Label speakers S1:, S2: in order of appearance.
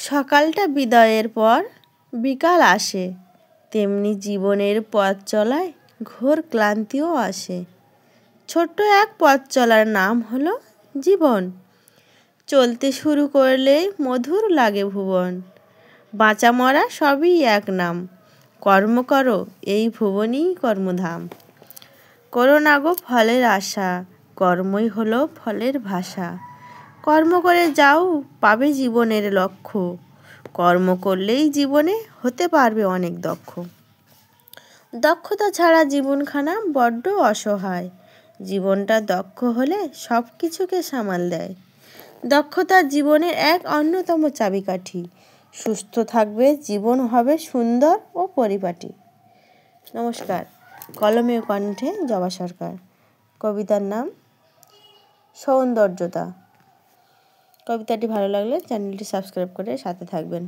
S1: সকালটা বিদায়ের পর বিকাল আসে, তেমনি জীবনের পথ চলায় ঘোর ক্লান্তিও আসে। ছোট্ট এক পথ চলার নাম হলো জীবন, চলতে শুরু করলেই মধুর লাগে ভুবন। বাঁচা মরা সবই এক নাম, কর্ম করো এই ভুবনই কর্মধাম। করো না গো ফলের আশা, কর্মই হলো ফলের ভাষা। কর্ম করে যাও পাবে জীবনের লক্ষ্য, কর্ম করলেই জীবনে হতে পারবে অনেক দক্ষ। দক্ষতা ছাড়া জীবনখানা বড্ড অসহায়, জীবনটা দক্ষ হলে সব কিছুকে সামাল দেয়। দক্ষতা জীবনের এক অন্যতম চাবিকাঠি, সুস্থ থাকবে জীবন হবে সুন্দর ও পরিপাটি। নমস্কার। কলমে ও কণ্ঠে জবা সরকার। কবিতার নাম সৌন্দর্যতা। কবিতাটি ভালো লাগলে চ্যানেলটি সাবস্ক্রাইব করে সাথে থাকবেন।